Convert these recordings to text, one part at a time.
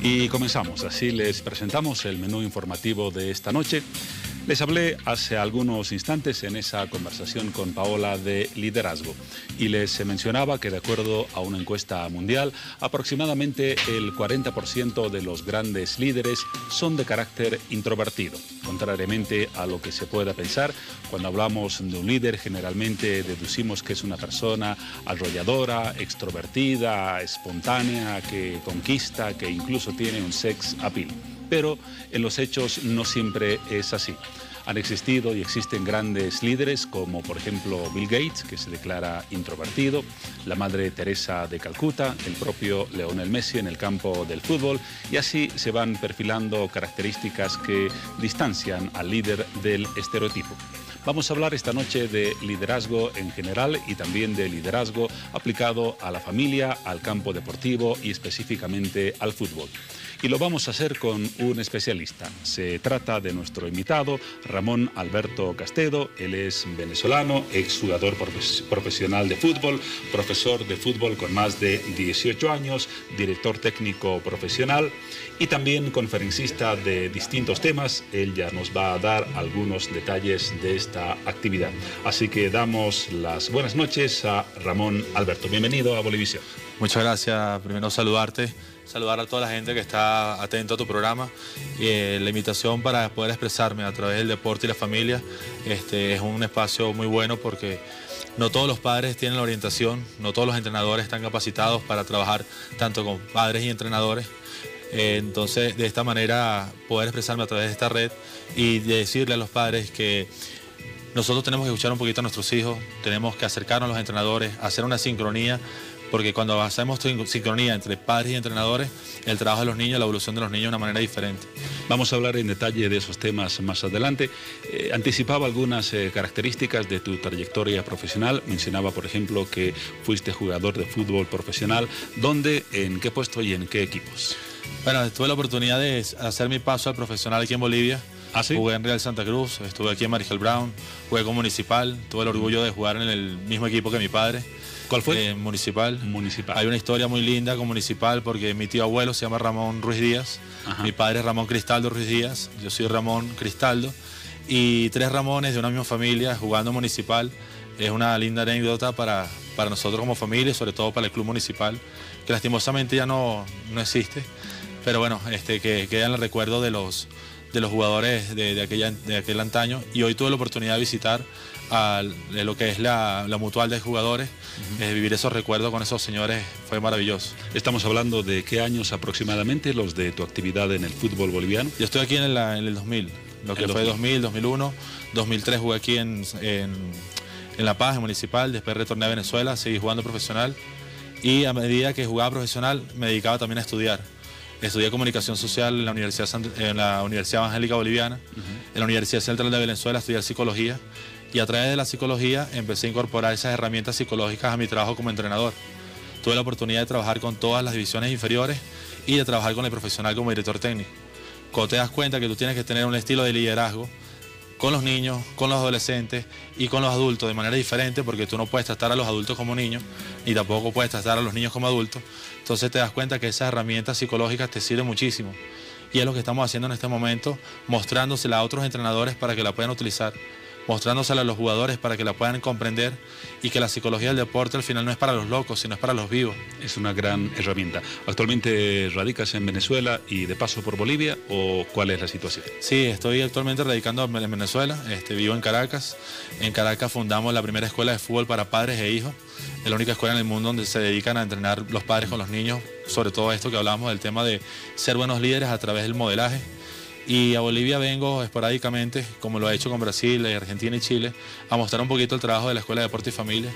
Y comenzamos, así les presentamos el menú informativo de esta noche. Les hablé hace algunos instantes en esa conversación con Paola de liderazgo y les mencionaba que de acuerdo a una encuesta mundial, aproximadamente el 40% de los grandes líderes son de carácter introvertido. Contrariamente a lo que se pueda pensar, cuando hablamos de un líder generalmente deducimos que es una persona arrolladora, extrovertida, espontánea, que conquista, que incluso tiene un sex appeal. Pero en los hechos no siempre es así. Han existido y existen grandes líderes como por ejemplo Bill Gates, que se declara introvertido, la Madre Teresa de Calcuta, el propio Lionel Messi en el campo del fútbol, y así se van perfilando características que distancian al líder del estereotipo. Vamos a hablar esta noche de liderazgo en general y también de liderazgo aplicado a la familia, al campo deportivo y específicamente al fútbol. Y lo vamos a hacer con un especialista. Se trata de nuestro invitado, Ramón Alberto Castedo. Él es venezolano, exjugador profesional de fútbol, profesor de fútbol con más de 18 años, director técnico profesional y también conferencista de distintos temas. Él ya nos va a dar algunos detalles de esta actividad. Así que damos las buenas noches a Ramón Alberto. Bienvenido a Bolivisión. Muchas gracias. Primero saludarte. Saludar a toda la gente que está atento a tu programa. La invitación para poder expresarme a través del deporte y la familia es un espacio muy bueno porque no todos los padres tienen la orientación, no todos los entrenadores están capacitados para trabajar tanto con padres y entrenadores. Entonces, de esta manera, poder expresarme a través de esta red y decirle a los padres que nosotros tenemos que escuchar un poquito a nuestros hijos, tenemos que acercarnos a los entrenadores, hacer una sincronía, porque cuando hacemos sincronía entre padres y entrenadores, el trabajo de los niños, la evolución de los niños de una manera diferente. Vamos a hablar en detalle de esos temas más adelante. Anticipaba algunas características de tu trayectoria profesional. Mencionaba, por ejemplo, que fuiste jugador de fútbol profesional. ¿Dónde, en qué puesto y en qué equipos? Bueno, tuve la oportunidad de hacer mi paso al profesional aquí en Bolivia. ¿Ah, sí? Jugué en Real Santa Cruz, estuve aquí en Mariscal Brown, jugué con Municipal, tuve el orgullo de jugar en el mismo equipo que mi padre. ¿Cuál fue? Municipal. Municipal. Hay una historia muy linda con Municipal porque mi tío abuelo se llama Ramón Ruiz Díaz, mi padre es Ramón Cristaldo Ruiz Díaz, yo soy Ramón Cristaldo, y tres Ramones de una misma familia jugando Municipal. Es una linda anécdota para nosotros como familia y sobre todo para el club Municipal, que lastimosamente ya no existe, pero bueno, que queda en el recuerdo de los jugadores de aquel antaño. Y hoy tuve la oportunidad de visitar de lo que es la mutual de jugadores. Vivir esos recuerdos con esos señores fue maravilloso. Estamos hablando de qué años aproximadamente los de tu actividad en el fútbol boliviano. Yo estoy aquí en el 2000, lo que fue 2000, 2001, 2003 jugué aquí en La Paz, en Municipal, después retorné a Venezuela, seguí jugando profesional y a medida que jugaba profesional me dedicaba también a estudiar. Estudié comunicación social en la Universidad Evangélica Boliviana, en la Universidad Central de Venezuela estudié psicología y a través de la psicología empecé a incorporar esas herramientas psicológicas a mi trabajo como entrenador. Tuve la oportunidad de trabajar con todas las divisiones inferiores y de trabajar con el profesional como director técnico. Cuando te das cuenta que tú tienes que tener un estilo de liderazgo con los niños, con los adolescentes y con los adultos de manera diferente, porque tú no puedes tratar a los adultos como niños, ni tampoco puedes tratar a los niños como adultos. Entonces te das cuenta que esas herramientas psicológicas te sirven muchísimo. Y es lo que estamos haciendo en este momento, mostrándosela a otros entrenadores para que la puedan utilizar, mostrándosela a los jugadores para que la puedan comprender y que la psicología del deporte al final no es para los locos, sino es para los vivos. Es una gran herramienta. ¿Actualmente radicas en Venezuela y de paso por Bolivia o cuál es la situación? Sí, estoy actualmente radicando en Venezuela, vivo en Caracas. En Caracas fundamos la primera escuela de fútbol para padres e hijos. Es la única escuela en el mundo donde se dedican a entrenar los padres con los niños, sobre todo esto que hablamos del tema de ser buenos líderes a través del modelaje. Y a Bolivia vengo esporádicamente, como lo he hecho con Brasil, Argentina y Chile, a mostrar un poquito el trabajo de la Escuela de Deporte y Familia.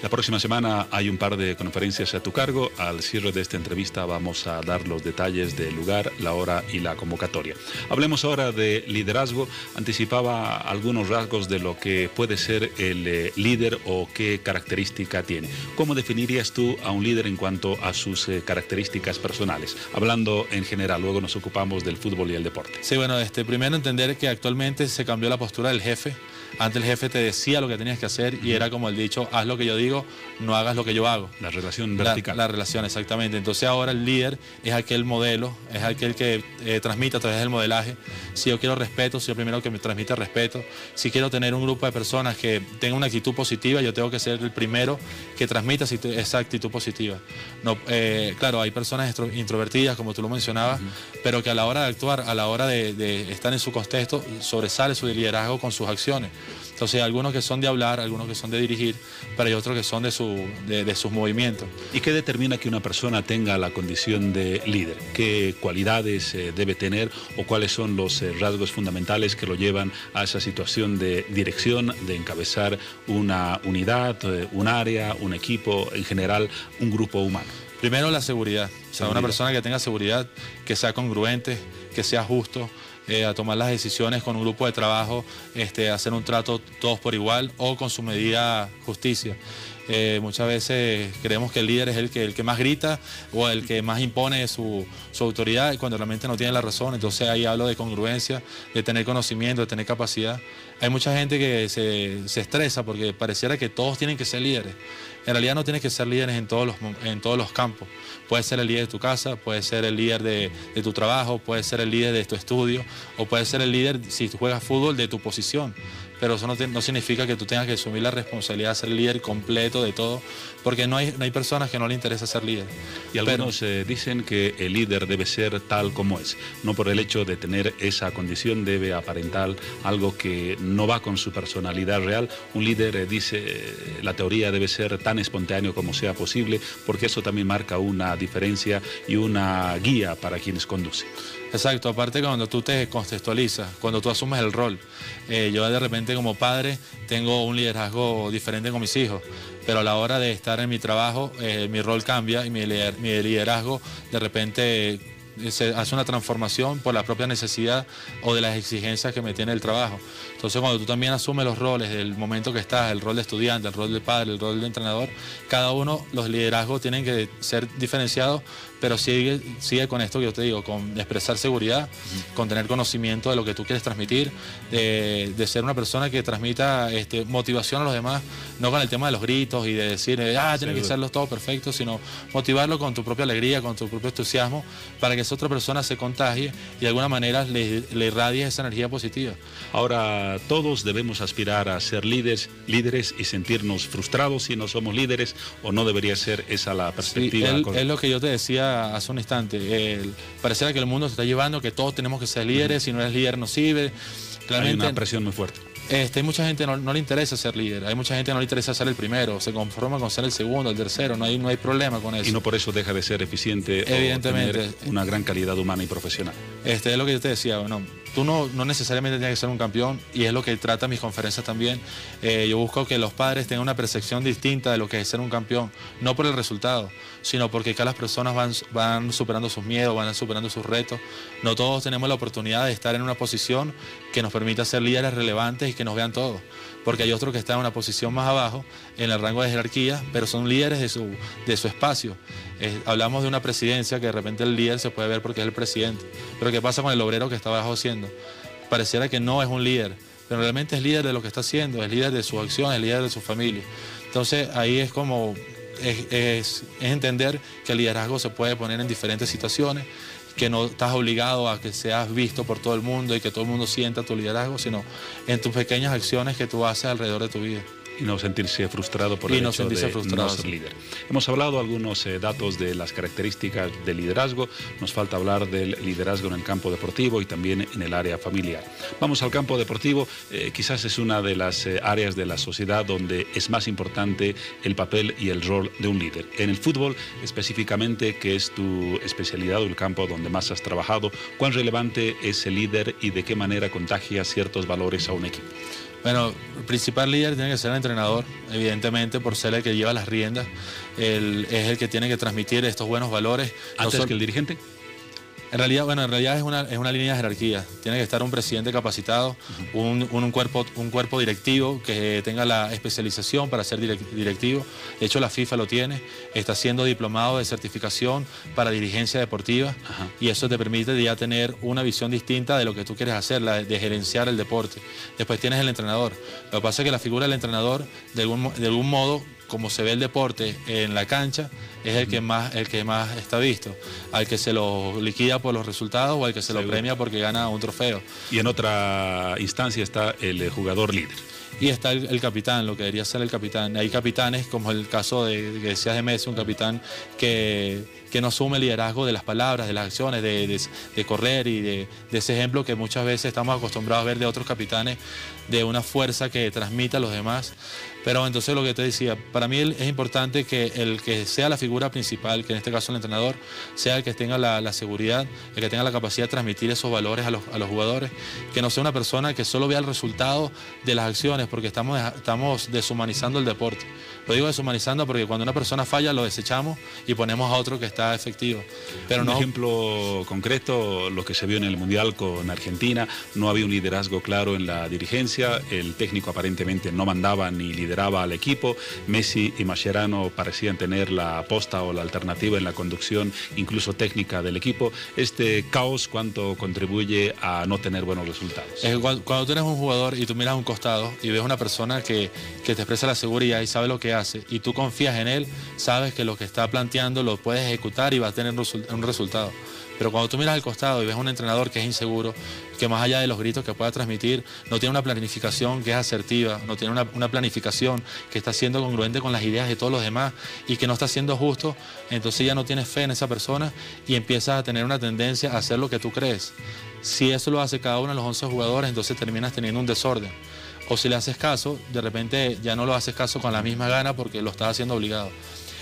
La próxima semana hay un par de conferencias a tu cargo. Al cierre de esta entrevista vamos a dar los detalles del lugar, la hora y la convocatoria. Hablemos ahora de liderazgo. Anticipaba algunos rasgos de lo que puede ser el líder o qué característica tiene. ¿Cómo definirías tú a un líder en cuanto a sus características personales? Hablando en general, luego nos ocupamos del fútbol y el deporte. Sí, bueno, primero entender que actualmente se cambió la postura del jefe Antes el jefe te decía lo que tenías que hacer y era como el dicho, haz lo que yo digo, no hagas lo que yo hago. La relación vertical. La relación, exactamente. Entonces ahora el líder es aquel modelo, es aquel que transmite a través del modelaje. Si yo quiero respeto, soy el primero que me transmite respeto. Si quiero tener un grupo de personas que tengan una actitud positiva, yo tengo que ser el primero que transmita esa actitud positiva. No, claro, hay personas introvertidas, como tú lo mencionabas, pero que a la hora de actuar, a la hora de estar en su contexto, sobresale su liderazgo con sus acciones. Entonces, hay algunos que son de hablar, algunos que son de dirigir, pero hay otros que son de sus movimientos. ¿Y qué determina que una persona tenga la condición de líder? ¿Qué cualidades debe tener o cuáles son los rasgos fundamentales que lo llevan a esa situación de dirección, de encabezar una unidad, un área, un equipo, en general, un grupo humano? Primero, la seguridad. O sea, una persona que tenga seguridad, que sea congruente, que sea justo, a tomar las decisiones con un grupo de trabajo, hacer un trato todos por igual o con su medida justicia. Muchas veces creemos que el líder es el que más grita o el que más impone su autoridad y cuando realmente no tiene la razón. Entonces ahí hablo de congruencia, de tener conocimiento, de tener capacidad. Hay mucha gente que se estresa porque pareciera que todos tienen que ser líderes. En realidad no tienes que ser líderes en todos los campos. Puedes ser el líder de tu casa, puedes ser el líder de tu trabajo, puedes ser el líder de tu estudio o puedes ser el líder, si tú juegas fútbol, de tu posición. Pero eso no significa que tú tengas que asumir la responsabilidad de ser líder completo de todo, porque no hay personas que no le interesa ser líder. Y algunos dicen que el líder debe ser tal como es. No por el hecho de tener esa condición debe aparentar algo que no va con su personalidad real. Un líder, dice la teoría, debe ser tan espontáneo como sea posible, porque eso también marca una diferencia y una guía para quienes conducen. Exacto, aparte cuando tú te contextualizas, cuando tú asumes el rol. Yo de repente como padre tengo un liderazgo diferente con mis hijos, pero a la hora de estar en mi trabajo, mi rol cambia y mi liderazgo de repente se hace una transformación por la propia necesidad o de las exigencias que me tiene el trabajo. Entonces cuando tú también asumes los roles del momento que estás, el rol de estudiante, el rol de padre, el rol de entrenador, cada uno, los liderazgos tienen que ser diferenciados, pero sigue con esto que yo te digo, con expresar seguridad, con tener conocimiento de lo que tú quieres transmitir, de ser una persona que transmita motivación a los demás, no con el tema de los gritos y de decir, tienen que serlos todos perfectos, sino motivarlo con tu propia alegría, con tu propio entusiasmo, para que esa otra persona se contagie y de alguna manera le irradie esa energía positiva. Ahora, todos debemos aspirar a ser líderes y sentirnos frustrados si no somos líderes, o no debería ser esa la perspectiva. Sí, es lo que yo te decía hace un instante. Pareciera que el mundo se está llevando, que todos tenemos que ser líderes, si no eres líder no sirve. Realmente, hay una presión muy fuerte. Hay mucha gente no le interesa ser líder, hay mucha gente no le interesa ser el primero, se conforma con ser el segundo, el tercero, no hay problema con eso. Y no por eso deja de ser eficiente, evidentemente, o tener una gran calidad humana y profesional. Es lo que yo te decía, bueno, tú no necesariamente tienes que ser un campeón y es lo que trata mis conferencias también. Yo busco que los padres tengan una percepción distinta de lo que es ser un campeón, no por el resultado, sino porque cada personas van superando sus miedos, van superando sus retos. No todos tenemos la oportunidad de estar en una posición que nos permita ser líderes relevantes y que nos vean todos, porque hay otros que están en una posición más abajo en el rango de jerarquía, pero son líderes de su espacio. Hablamos de una presidencia que de repente el líder se puede ver porque es el presidente, pero ¿qué pasa con el obrero que está abajo haciendo? Pareciera que no es un líder, pero realmente es líder de lo que está haciendo, es líder de sus acciones, es líder de su familia. Entonces ahí es como es entender que el liderazgo se puede poner en diferentes situaciones, que no estás obligado a que seas visto por todo el mundo y que todo el mundo sienta tu liderazgo, sino en tus pequeñas acciones que tú haces alrededor de tu vida. Y no sentirse frustrado por el hecho de no ser líder. Hemos hablado algunos datos de las características del liderazgo. Nos falta hablar del liderazgo en el campo deportivo y también en el área familiar. Vamos al campo deportivo. Quizás es una de las áreas de la sociedad donde es más importante el papel y el rol de un líder. En el fútbol, específicamente, que es tu especialidad o el campo donde más has trabajado, ¿cuán relevante es el líder y de qué manera contagia ciertos valores a un equipo? Bueno, el principal líder tiene que ser el entrenador, evidentemente, por ser el que lleva las riendas. Es el que tiene que transmitir estos buenos valores. ¿Antes que el dirigente? En realidad es una línea de jerarquía. Tiene que estar un presidente capacitado, un cuerpo directivo que tenga la especialización para ser directivo. De hecho, la FIFA lo tiene. Está siendo diplomado de certificación para dirigencia deportiva. Y eso te permite ya tener una visión distinta de lo que tú quieres hacer, la de gerenciar el deporte. Después tienes el entrenador. Lo que pasa es que la figura del entrenador, de algún modo, como se ve el deporte en la cancha, es el que más está visto, al que se lo liquida por los resultados o al que se lo premia porque gana un trofeo. Y en otra instancia está el jugador líder. Y está el capitán, lo que debería ser el capitán. Hay capitanes, como el caso que decías de Messi, un capitán que no asume el liderazgo de las palabras, de las acciones, de correr y de ese ejemplo que muchas veces estamos acostumbrados a ver de otros capitanes, de una fuerza que transmite a los demás. Pero entonces lo que te decía, para mí es importante que el que sea la figura principal, que en este caso el entrenador, sea el que tenga la seguridad, el que tenga la capacidad de transmitir esos valores a los jugadores, que no sea una persona que solo vea el resultado de las acciones, porque estamos deshumanizando el deporte. Lo digo deshumanizando porque cuando una persona falla lo desechamos y ponemos a otro que está efectivo. Pero un ejemplo concreto, lo que se vio en el Mundial con Argentina, no había un liderazgo claro en la dirigencia, el técnico aparentemente no mandaba ni lideraba al equipo, Messi y Mascherano parecían tener la aposta o la alternativa en la conducción, incluso técnica del equipo. Este caos, ¿cuánto contribuye a no tener buenos resultados? Cuando tú eres un jugador y tú miras a un costado y ves una persona que te expresa la seguridad y sabe lo que hace y tú confías en él, sabes que lo que está planteando lo puedes ejecutar y va a tener un resultado. Pero cuando tú miras al costado y ves a un entrenador que es inseguro, que más allá de los gritos que pueda transmitir, no tiene una planificación que es asertiva, no tiene una planificación que está siendo congruente con las ideas de todos los demás y que no está siendo justo, entonces ya no tienes fe en esa persona y empiezas a tener una tendencia a hacer lo que tú crees. Si eso lo hace cada uno de los 11 jugadores, entonces terminas teniendo un desorden. O si le haces caso, de repente ya no lo haces caso con la misma gana porque lo estás haciendo obligado.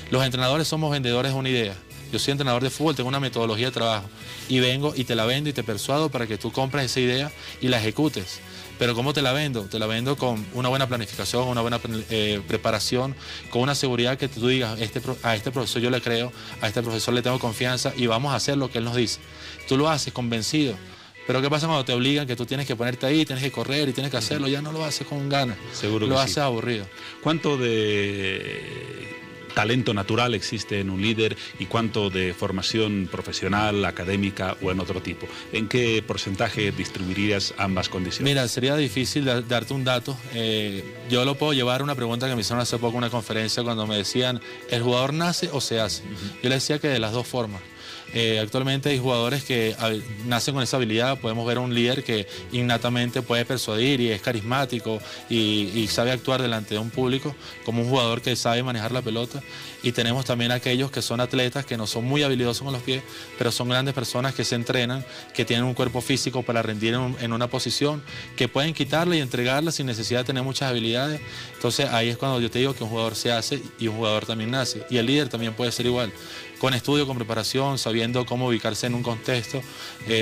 Los entrenadores somos vendedores de una idea. Yo soy entrenador de fútbol, tengo una metodología de trabajo y vengo y te la vendo y te persuado para que tú compres esa idea y la ejecutes. Pero ¿cómo te la vendo? Te la vendo con una buena planificación, una buena preparación, con una seguridad que tú digas, a este profesor yo le creo, a este profesor le tengo confianza y vamos a hacer lo que él nos dice. Tú lo haces convencido. Pero ¿qué pasa cuando te obligan que tú tienes que ponerte ahí, tienes que correr y tienes que hacerlo? Ya no lo haces con ganas. Seguro que lo sí. haces aburrido. ¿Cuánto de talento natural existe en un líder y cuánto de formación profesional, académica o en otro tipo? ¿En qué porcentaje distribuirías ambas condiciones? Mira, sería difícil darte un dato. Yo lo puedo llevar a una pregunta que me hicieron hace poco en una conferencia cuando me decían, ¿el jugador nace o se hace? Yo le decía que de las dos formas. Actualmente hay jugadores que nacen con esa habilidad. Podemos ver a un líder que innatamente puede persuadir y es carismático y sabe actuar delante de un público, como un jugador que sabe manejar la pelota. Y tenemos también aquellos que son atletas que no son muy habilidosos con los pies, pero son grandes personas que se entrenan, que tienen un cuerpo físico para rendir en una posición, que pueden quitarla y entregarla sin necesidad de tener muchas habilidades. Entonces ahí es cuando yo te digo que un jugador se hace y un jugador también nace. Y el líder también puede ser igual, con estudio, con preparación, sabiendo cómo ubicarse en un contexto,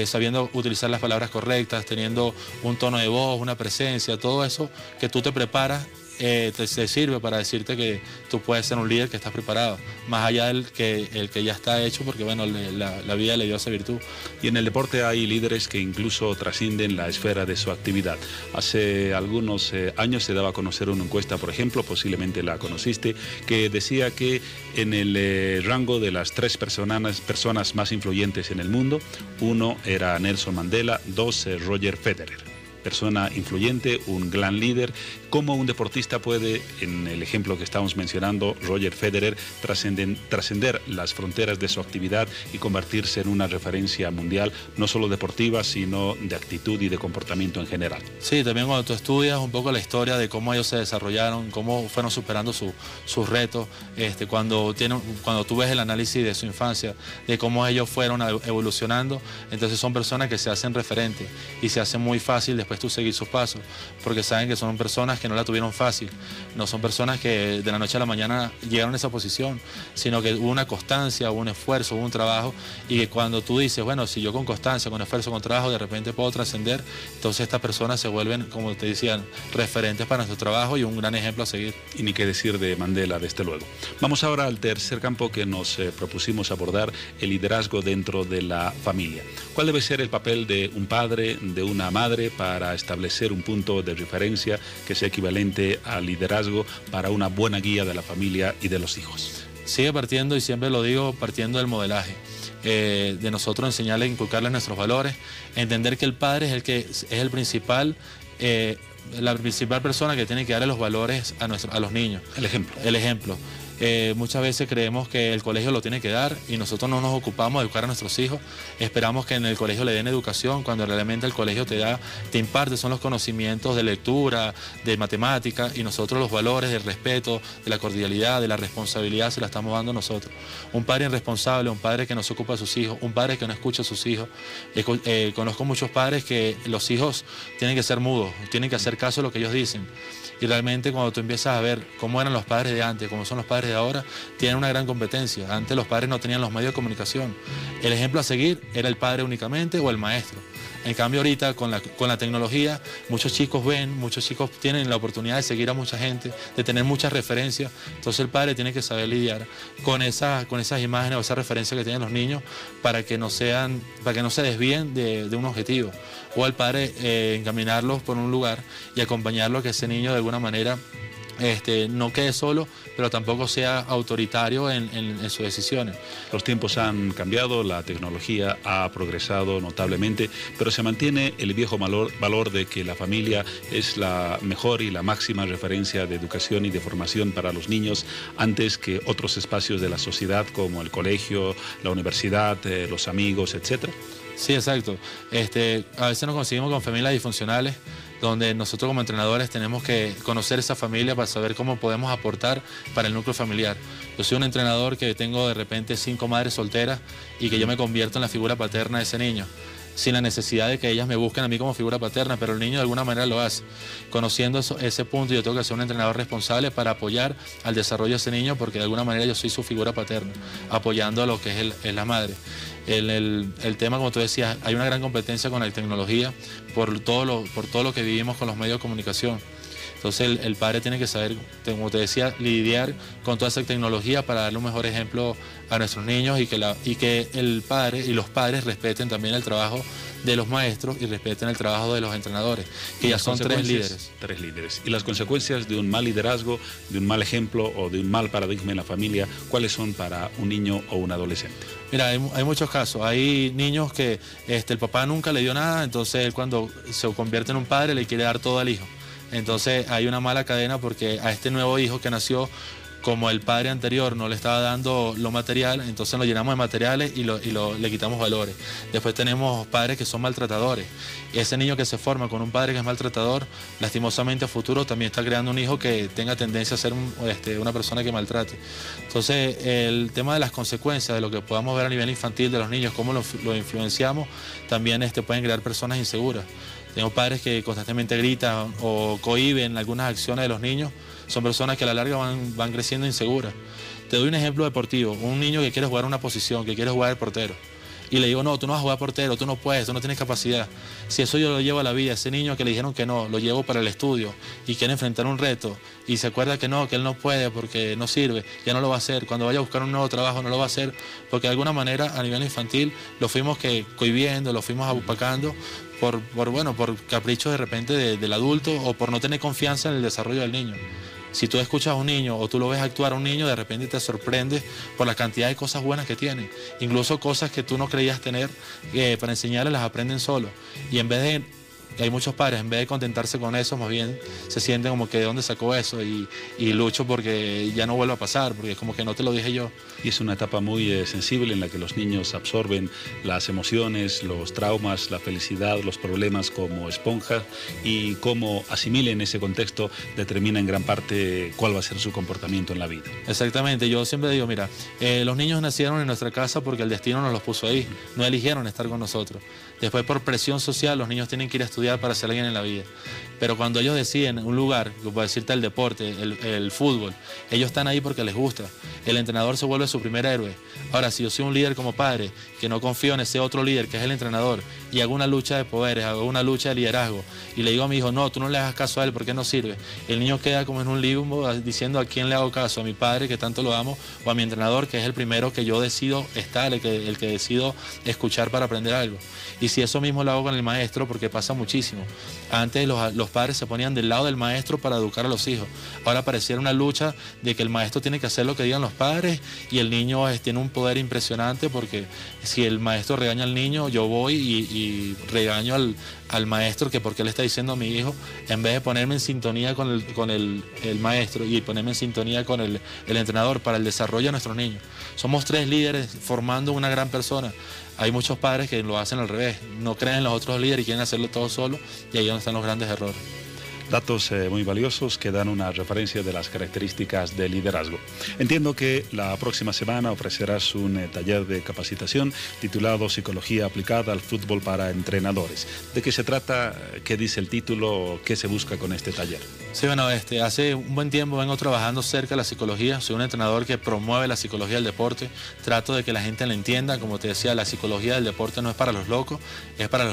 sabiendo utilizar las palabras correctas, teniendo un tono de voz, una presencia, todo eso que tú te preparas te sirve para decirte que tú puedes ser un líder que estás preparado, más allá del el que ya está hecho, porque bueno, la vida le dio esa virtud. Y en el deporte hay líderes que incluso trascienden la esfera de su actividad. Hace algunos años se daba a conocer una encuesta, por ejemplo, posiblemente la conociste, que decía que en el rango de las 3 personas más influyentes en el mundo, 1 era Nelson Mandela, 2 Roger Federer. Persona influyente, un gran líder. ¿Cómo un deportista puede, en el ejemplo que estamos mencionando, Roger Federer, trascender las fronteras de su actividad y convertirse en una referencia mundial, no solo deportiva, sino de actitud y de comportamiento en general? Sí, también cuando tú estudias un poco la historia de cómo ellos se desarrollaron, cómo fueron superando sus retos, cuando tú ves el análisis de su infancia, de cómo ellos fueron evolucionando, entonces son personas que se hacen referentes y se hacen muy fácil después después tú seguir sus pasos, porque saben que son personas que no la tuvieron fácil, no son personas que de la noche a la mañana llegaron a esa posición, sino que hubo una constancia, hubo un esfuerzo, hubo un trabajo, y que cuando tú dices, bueno, si yo con constancia, con esfuerzo, con trabajo, de repente puedo trascender, entonces estas personas se vuelven, como te decían, referentes para nuestro trabajo y un gran ejemplo a seguir. Y ni qué decir de Mandela, desde luego. Vamos ahora al tercer campo que nos propusimos abordar, el liderazgo dentro de la familia. ¿Cuál debe ser el papel de un padre, de una madre, para establecer un punto de referencia que sea equivalente al liderazgo para una buena guía de la familia y de los hijos? Sigue partiendo, y siempre lo digo, partiendo del modelaje. De nosotros enseñarles, inculcarles nuestros valores, entender que el padre es el principal, la principal persona que tiene que darle los valores a los niños. El ejemplo. El ejemplo. Muchas veces creemos que el colegio lo tiene que dar y nosotros no nos ocupamos de educar a nuestros hijos. Esperamos que en el colegio le den educación, cuando realmente el colegio te imparte son los conocimientos de lectura, de matemática, y nosotros los valores del respeto, de la cordialidad, de la responsabilidad se la estamos dando nosotros. Un padre irresponsable, un padre que no se ocupa de sus hijos, un padre que no escucha a sus hijos. Conozco muchos padres que los hijos tienen que ser mudos, tienen que hacer caso a lo que ellos dicen. Y realmente cuando tú empiezas a ver cómo eran los padres de antes, cómo son los padres de ahora, tienen una gran competencia. Antes los padres no tenían los medios de comunicación. El ejemplo a seguir era el padre únicamente o el maestro. En cambio ahorita con la tecnología muchos chicos tienen la oportunidad de seguir a mucha gente, de tener muchas referencias. Entonces el padre tiene que saber lidiar con esas imágenes o esas referencias que tienen los niños para que no se desvíen de un objetivo. O al padre encaminarlos por un lugar y acompañarlo a que ese niño de alguna manera no quede solo, pero tampoco sea autoritario en sus decisiones. Los tiempos han cambiado, la tecnología ha progresado notablemente, pero se mantiene el viejo valor de que la familia es la mejor y la máxima referencia de educación y de formación para los niños, antes que otros espacios de la sociedad como el colegio, la universidad, los amigos, etc. Sí, exacto. A veces nos conseguimos con familias disfuncionales, donde nosotros como entrenadores tenemos que conocer esa familia para saber cómo podemos aportar para el núcleo familiar. Yo soy un entrenador que tengo de repente 5 madres solteras y que yo me convierto en la figura paterna de ese niño, sin la necesidad de que ellas me busquen a mí como figura paterna, pero el niño de alguna manera lo hace. Conociendo ese punto, yo tengo que ser un entrenador responsable para apoyar al desarrollo de ese niño, porque de alguna manera yo soy su figura paterna, apoyando a lo que es la madre. El tema, como tú decías, hay una gran competencia con la tecnología por todo lo que vivimos con los medios de comunicación. Entonces el padre tiene que saber, como te decía, lidiar con toda esa tecnología para darle un mejor ejemplo a nuestros niños, y que el padre y los padres respeten también el trabajo de los maestros y respeten el trabajo de los entrenadores, que ya son 3 líderes. 3 líderes. Y las consecuencias de un mal liderazgo, de un mal ejemplo o de un mal paradigma en la familia, ¿cuáles son para un niño o un adolescente? Mira, hay muchos casos. Hay niños que el papá nunca le dio nada, entonces él cuando se convierte en un padre le quiere dar todo al hijo. Entonces hay una mala cadena, porque a este nuevo hijo que nació, como el padre anterior no le estaba dando lo material, entonces lo llenamos de materiales y le quitamos valores. Después tenemos padres que son maltratadores. Y ese niño que se forma con un padre que es maltratador, lastimosamente a futuro también está creando un hijo que tenga tendencia a ser una persona que maltrate. Entonces el tema de las consecuencias de lo que podamos ver a nivel infantil de los niños, cómo lo influenciamos, también pueden crear personas inseguras. Tengo padres que constantemente gritan o cohíben algunas acciones de los niños. Son personas que a la larga van creciendo inseguras. Te doy un ejemplo deportivo. Un niño que quiere jugar una posición, que quiere jugar de portero. Y le digo, no, tú no vas a jugar portero, tú no puedes, tú no tienes capacidad. Si eso yo lo llevo a la vida, ese niño que le dijeron que no, lo llevo para el estudio y quiere enfrentar un reto y se acuerda que no, que él no puede porque no sirve, ya no lo va a hacer. Cuando vaya a buscar un nuevo trabajo no lo va a hacer, porque de alguna manera a nivel infantil lo fuimos cohibiendo, lo fuimos apacando por caprichos de repente del adulto, o por no tener confianza en el desarrollo del niño. Si tú escuchas a un niño o tú lo ves actuar a un niño, de repente te sorprendes por la cantidad de cosas buenas que tiene. Incluso cosas que tú no creías tener, para enseñarles las aprenden solo. Y hay muchos padres, en vez de contentarse con eso, más bien se sienten como que de dónde sacó eso, y lucho porque ya no vuelva a pasar, porque es como que no te lo dije yo. Y es una etapa muy sensible en la que los niños absorben las emociones, los traumas, la felicidad, los problemas como esponja, y cómo asimilen ese contexto determina en gran parte cuál va a ser su comportamiento en la vida. Exactamente, yo siempre digo, mira, los niños nacieron en nuestra casa porque el destino nos los puso ahí, no eligieron estar con nosotros. Después, por presión social, los niños tienen que ir a estudiar estudiar para ser alguien en la vida. Pero cuando ellos deciden un lugar, como decirte el deporte, el fútbol, ellos están ahí porque les gusta. El entrenador se vuelve su primer héroe. Ahora, si yo soy un líder como padre, que no confío en ese otro líder, que es el entrenador, y hago una lucha de poderes, hago una lucha de liderazgo, y le digo a mi hijo, no, tú no le hagas caso a él, porque no sirve. El niño queda como en un limbo diciendo a quién le hago caso, a mi padre, que tanto lo amo, o a mi entrenador, que es el primero que yo decido estar, el que decido escuchar para aprender algo. Y si eso mismo lo hago con el maestro, porque pasa muchísimo. Antes los padres se ponían del lado del maestro para educar a los hijos. Ahora pareciera una lucha de que el maestro tiene que hacer lo que digan los padres y el niño tiene un poder impresionante, porque si el maestro regaña al niño, yo voy y regaño al maestro, que porque le está diciendo a mi hijo, en vez de ponerme en sintonía con el maestro y ponerme en sintonía con el entrenador para el desarrollo de nuestros niños. Somos 3 líderes formando una gran persona. Hay muchos padres que lo hacen al revés, no creen en los otros líderes y quieren hacerlo todo solo, y ahí es donde están los grandes errores. Datos muy valiosos que dan una referencia de las características del liderazgo. Entiendo que la próxima semana ofrecerás un taller de capacitación titulado Psicología aplicada al fútbol para entrenadores. ¿De qué se trata? ¿Qué dice el título? ¿Qué se busca con este taller? Sí, bueno, hace un buen tiempo vengo trabajando cerca de la psicología. Soy un entrenador que promueve la psicología del deporte. Trato de que la gente la entienda. Como te decía, la psicología del deporte no es para los locos, es para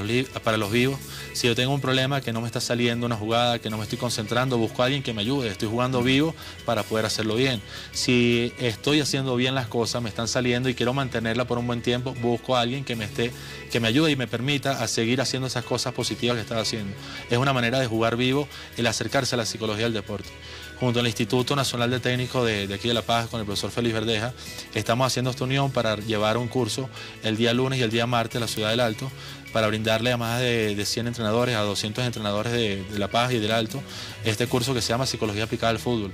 los vivos. Si yo tengo un problema que no me está saliendo una jugada, que no me estoy concentrando, busco a alguien que me ayude. Estoy jugando vivo para poder hacerlo bien. Si estoy haciendo bien las cosas, me están saliendo y quiero mantenerla por un buen tiempo, busco a alguien que me ayude y me permita a seguir haciendo esas cosas positivas que estaba haciendo. Es una manera de jugar vivo, el acercarse a la psicología del deporte. Junto al Instituto Nacional de Técnicos de aquí de La Paz, con el profesor Félix Verdeja, estamos haciendo esta unión para llevar un curso el día lunes y el día martes a la Ciudad del Alto, para brindarle a más de 100 entrenadores, a 200 entrenadores de La Paz y del Alto, este curso que se llama Psicología aplicada al fútbol.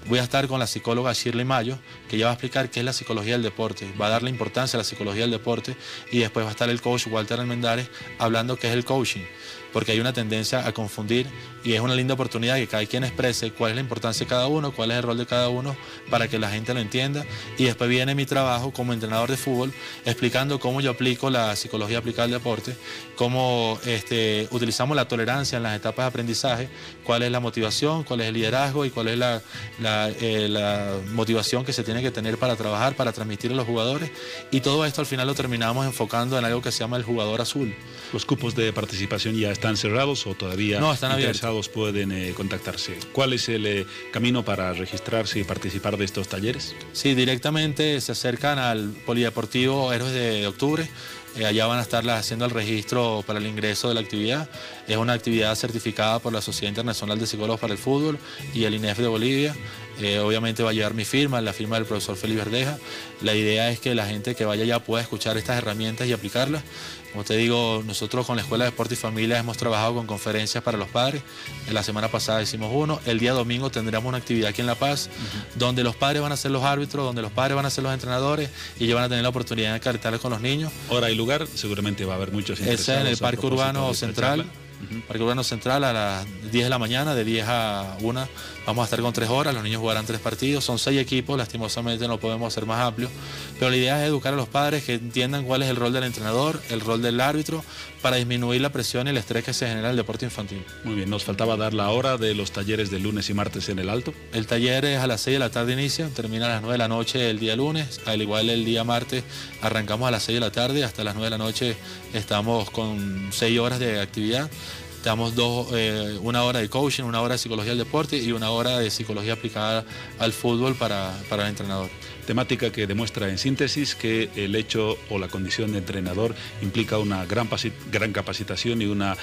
Voy a estar con la psicóloga Shirley Mayo, que ya va a explicar qué es la psicología del deporte, va a darle importancia a la psicología del deporte, y después va a estar el coach Walter Almendares hablando qué es el coaching, porque hay una tendencia a confundir y es una linda oportunidad que cada quien exprese cuál es la importancia de cada uno, cuál es el rol de cada uno, para que la gente lo entienda. Y después viene mi trabajo como entrenador de fútbol, explicando cómo yo aplico la psicología aplicada al deporte, cómo utilizamos la tolerancia en las etapas de aprendizaje, cuál es la motivación, cuál es el liderazgo y cuál es la motivación que se tiene que tener para trabajar, para transmitir a los jugadores. Y todo esto al final lo terminamos enfocando en algo que se llama el jugador azul. ¿Los cupos de participación ya están cerrados o todavía no, están interesados pueden contactarse? ¿Cuál es el camino para registrarse y participar de estos talleres? Sí, directamente se acercan al Polideportivo Héroes de Octubre. Allá van a estar haciendo el registro para el ingreso de la actividad. Es una actividad certificada por la Sociedad Internacional de Psicólogos para el Fútbol y el INEF de Bolivia. Obviamente va a llevar mi firma, la firma del profesor Félix Verdeja. La idea es que la gente que vaya allá pueda escuchar estas herramientas y aplicarlas. Como te digo, nosotros con la Escuela de Deporte y Familia hemos trabajado con conferencias para los padres. La semana pasada hicimos uno. El día domingo tendremos una actividad aquí en La Paz, donde los padres van a ser los árbitros, donde los padres van a ser los entrenadores y ellos van a tener la oportunidad de calentarles con los niños. Hora y lugar, seguramente va a haber muchos interesados. Ese en el Parque Urbano Central. Parque Urbano Central a las 10 de la mañana, de 10 a 1 vamos a estar con 3 horas, los niños jugarán 3 partidos, son 6 equipos, lastimosamente no podemos hacer más amplio, pero la idea es educar a los padres que entiendan cuál es el rol del entrenador, el rol del árbitro, para disminuir la presión y el estrés que se genera en el deporte infantil. Muy bien, nos faltaba dar la hora de los talleres de lunes y martes en el Alto. El taller es a las 6 de la tarde inicia, termina a las 9 de la noche el día lunes, al igual el día martes arrancamos a las 6 de la tarde, hasta las 9 de la noche estamos con 6 horas de actividad. Damos una hora de coaching, una hora de psicología del deporte y una hora de psicología aplicada al fútbol para el entrenador. Temática que demuestra en síntesis que el hecho o la condición de entrenador implica una gran capacitación y una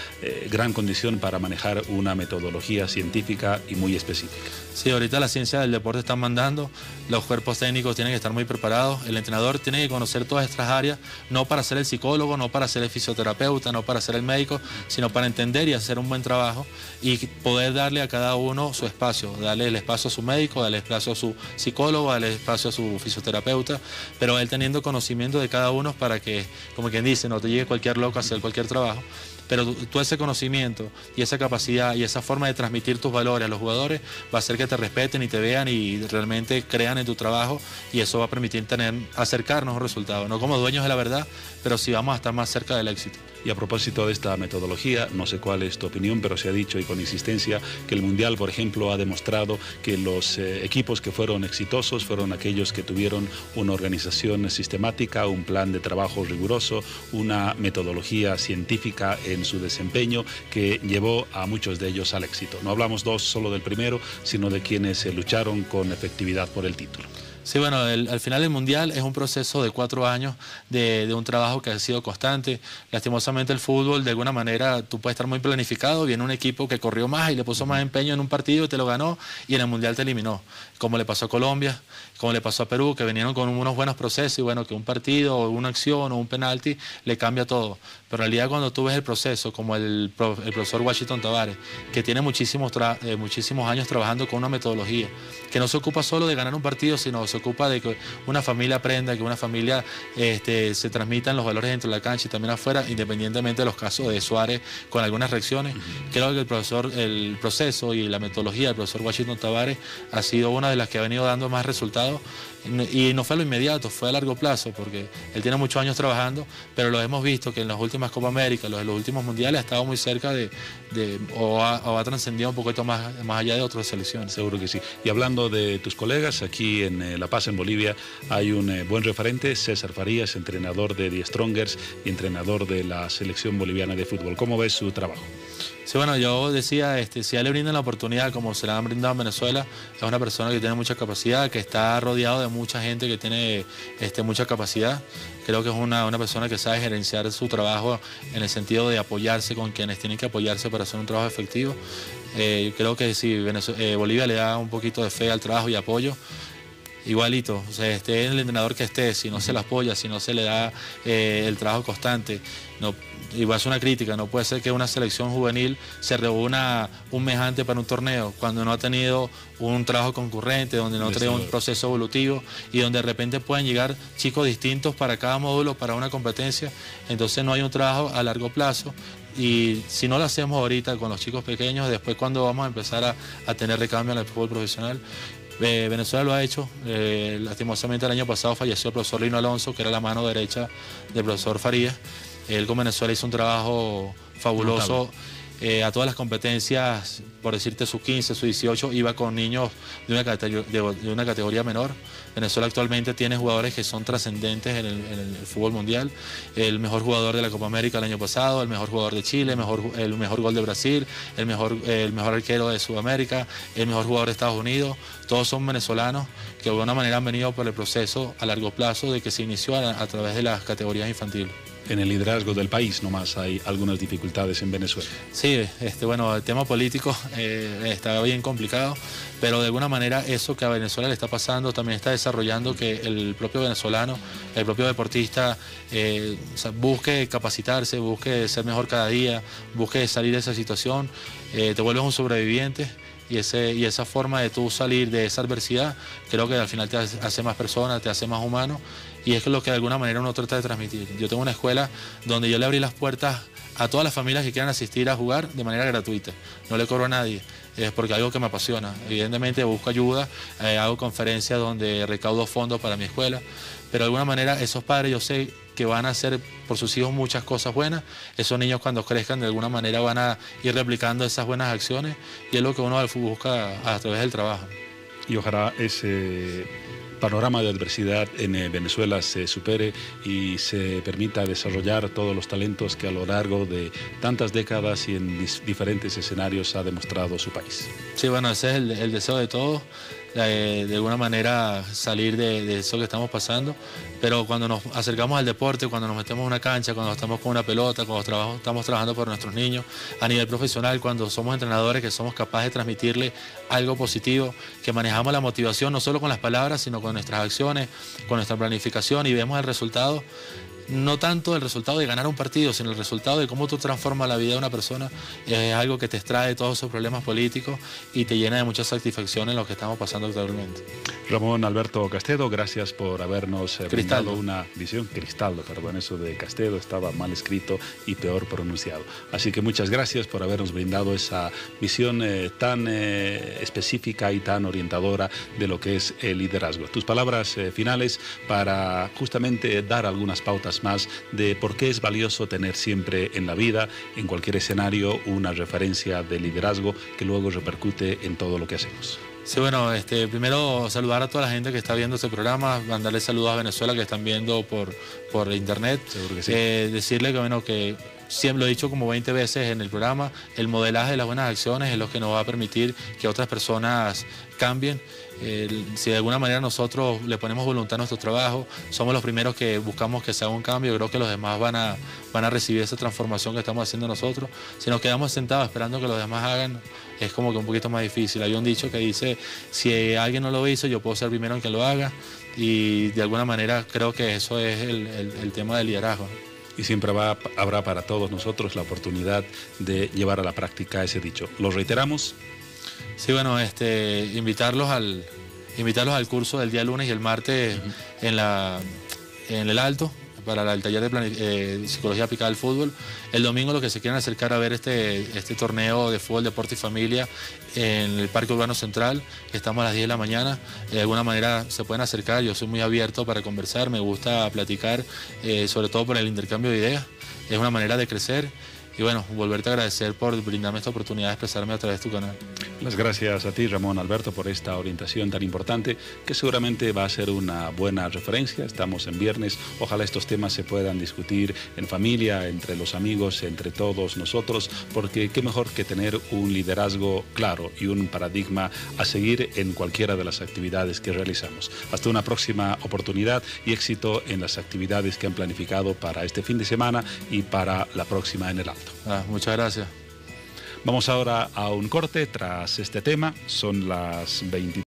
gran condición para manejar una metodología científica y muy específica. Sí, ahorita la ciencia del deporte está mandando, los cuerpos técnicos tienen que estar muy preparados, el entrenador tiene que conocer todas estas áreas, no para ser el psicólogo, no para ser el fisioterapeuta, no para ser el médico, sino para entender y hacer un buen trabajo y poder darle a cada uno su espacio, darle el espacio a su médico, darle espacio a su psicólogo, darle espacio a su fisioterapeuta, pero él teniendo conocimiento de cada uno para que, como quien dice, no te llegue cualquier loco a hacer cualquier trabajo, pero tú ese conocimiento y esa capacidad y esa forma de transmitir tus valores a los jugadores va a hacer que te respeten y te vean y realmente crean en tu trabajo y eso va a permitir acercarnos a un resultado, no como dueños de la verdad, pero sí vamos a estar más cerca del éxito. Y a propósito de esta metodología, no sé cuál es tu opinión, pero se ha dicho y con insistencia que el Mundial, por ejemplo, ha demostrado que los equipos que fueron exitosos fueron aquellos que tuvieron una organización sistemática, un plan de trabajo riguroso, una metodología científica en su desempeño que llevó a muchos de ellos al éxito. No hablamos solo del primero, sino de quienes lucharon con efectividad por el título. Sí, bueno, al final el Mundial es un proceso de 4 años de un trabajo que ha sido constante. Lastimosamente el fútbol, de alguna manera, tú puedes estar muy planificado, viene un equipo que corrió más y le puso más empeño en un partido y te lo ganó, y en el Mundial te eliminó, como le pasó a Colombia, como le pasó a Perú, que vinieron con unos buenos procesos y bueno, que un partido o una acción o un penalti le cambia todo. Pero en realidad cuando tú ves el proceso, como el profesor Washington Tavares, que tiene muchísimos años trabajando con una metodología, que no se ocupa solo de ganar un partido, sino se ocupa de que una familia aprenda, que una familia se transmitan los valores dentro de la cancha y también afuera, independientemente de los casos de Suárez con algunas reacciones. Creo que el proceso y la metodología del profesor Washington Tavares ha sido una de las que ha venido dando más resultados, y no fue a lo inmediato, fue a largo plazo, porque él tiene muchos años trabajando, pero lo hemos visto que en las últimas Copa América, los últimos mundiales, ha estado muy cerca o ha trascendido un poquito más allá de otras selecciones. Seguro que sí. Y hablando de tus colegas, aquí en La Paz, en Bolivia, hay un buen referente, César Farías, entrenador de The Strongers y entrenador de la selección boliviana de fútbol. ¿Cómo ves su trabajo? Sí, bueno, yo decía, si a él le brindan la oportunidad como se la han brindado en Venezuela, es una persona que tiene mucha capacidad, que está rodeado de mucha gente que tiene mucha capacidad. Creo que es una persona que sabe gerenciar su trabajo en el sentido de apoyarse con quienes tienen que apoyarse para hacer un trabajo efectivo. Creo que si Bolivia le da un poquito de fe al trabajo y apoyo, igualito, o sea, esté el entrenador que esté, si no se le apoya, si no se le da el trabajo constante, no, y va a ser una crítica, no puede ser que una selección juvenil se reúna un mes antes para un torneo, cuando no ha tenido un trabajo concurrente, donde no ha tenido un proceso evolutivo y donde de repente pueden llegar chicos distintos para cada módulo, para una competencia, entonces no hay un trabajo a largo plazo. Y si no lo hacemos ahorita con los chicos pequeños, después cuando vamos a empezar a tener recambio en el fútbol profesional. Venezuela lo ha hecho, lastimosamente el año pasado falleció el profesor Lino Alonso, que era la mano derecha del profesor Farías. Él con Venezuela hizo un trabajo fabuloso. A todas las competencias, por decirte su 15, su 18, iba con niños de una categoría menor. Venezuela actualmente tiene jugadores que son trascendentes en el fútbol mundial. El mejor jugador de la Copa América el año pasado, el mejor jugador de Chile, el mejor gol de Brasil, el mejor arquero de Sudamérica, el mejor jugador de Estados Unidos. Todos son venezolanos que de alguna manera han venido por el proceso a largo plazo de que se inició a través de las categorías infantiles. En el liderazgo del país nomás hay algunas dificultades en Venezuela. Sí, bueno, el tema político está bien complicado, pero de alguna manera eso que a Venezuela le está pasando también está desarrollando que el propio venezolano, el propio deportista busque capacitarse, busque ser mejor cada día, busque salir de esa situación, te vuelves un sobreviviente. Y esa forma de tú salir de esa adversidad, creo que al final te hace más persona, te hace más humano, y es lo que de alguna manera uno trata de transmitir. Yo tengo una escuela donde yo le abrí las puertas a todas las familias que quieran asistir a jugar de manera gratuita, no le cobro a nadie, es porque es algo que me apasiona. Evidentemente busco ayuda, hago conferencias donde recaudo fondos para mi escuela, pero de alguna manera esos padres yo sé que van a hacer por sus hijos muchas cosas buenas. Esos niños cuando crezcan de alguna manera van a ir replicando esas buenas acciones, y es lo que uno busca a través del trabajo. Y ojalá ese panorama de adversidad en Venezuela se supere y se permita desarrollar todos los talentos que a lo largo de tantas décadas y en diferentes escenarios ha demostrado su país. Sí, bueno, ese es el deseo de todos. De alguna manera salir de eso que estamos pasando, pero cuando nos acercamos al deporte, cuando nos metemos en una cancha, cuando estamos con una pelota, cuando estamos trabajando por nuestros niños a nivel profesional, cuando somos entrenadores que somos capaces de transmitirle algo positivo, que manejamos la motivación no solo con las palabras, sino con nuestras acciones, con nuestra planificación, y vemos el resultado, no tanto el resultado de ganar un partido, sino el resultado de cómo tú transformas la vida de una persona, es algo que te extrae de todos esos problemas políticos y te llena de mucha satisfacción en lo que estamos pasando actualmente. Ramón Alberto Castedo, gracias por habernos brindado una visión. Cristaldo, perdón, eso de Castedo estaba mal escrito y peor pronunciado. Así que muchas gracias por habernos brindado esa visión tan específica y tan orientadora de lo que es el liderazgo. Tus palabras finales para justamente dar algunas pautas palabras más de por qué es valioso tener siempre en la vida, en cualquier escenario, una referencia de liderazgo que luego repercute en todo lo que hacemos. Sí, bueno, primero saludar a toda la gente que está viendo este programa, mandarle saludos a Venezuela que están viendo por internet. Seguro que sí. Decirle que, bueno, que siempre lo he dicho como 20 veces en el programa, el modelaje de las buenas acciones es lo que nos va a permitir que otras personas cambien. Si de alguna manera nosotros le ponemos voluntad a nuestro trabajo, somos los primeros que buscamos que se haga un cambio, yo creo que los demás van a recibir esa transformación que estamos haciendo nosotros. Si nos quedamos sentados esperando que los demás hagan, es como que un poquito más difícil. Hay un dicho que dice, si alguien no lo hizo, yo puedo ser el primero en que lo haga, y de alguna manera creo que eso es el tema del liderazgo. Y siempre habrá para todos nosotros la oportunidad de llevar a la práctica ese dicho. ¿Lo reiteramos? Sí, bueno, invitarlos al curso del día lunes y el martes en el Alto, para el taller de psicología aplicada al fútbol. El domingo los que se quieran acercar a ver este torneo de fútbol, deporte y familia en el Parque Urbano Central, que estamos a las 10 de la mañana. De alguna manera se pueden acercar, yo soy muy abierto para conversar, me gusta platicar, sobre todo por el intercambio de ideas. Es una manera de crecer. Y bueno, volverte a agradecer por brindarme esta oportunidad de expresarme a través de tu canal. Las gracias a ti, Ramón Alberto, por esta orientación tan importante, que seguramente va a ser una buena referencia. Estamos en viernes, ojalá estos temas se puedan discutir en familia, entre los amigos, entre todos nosotros, porque qué mejor que tener un liderazgo claro y un paradigma a seguir en cualquiera de las actividades que realizamos. Hasta una próxima oportunidad y éxito en las actividades que han planificado para este fin de semana y para la próxima en el Alto. Muchas gracias. Vamos ahora a un corte tras este tema. Son las 20.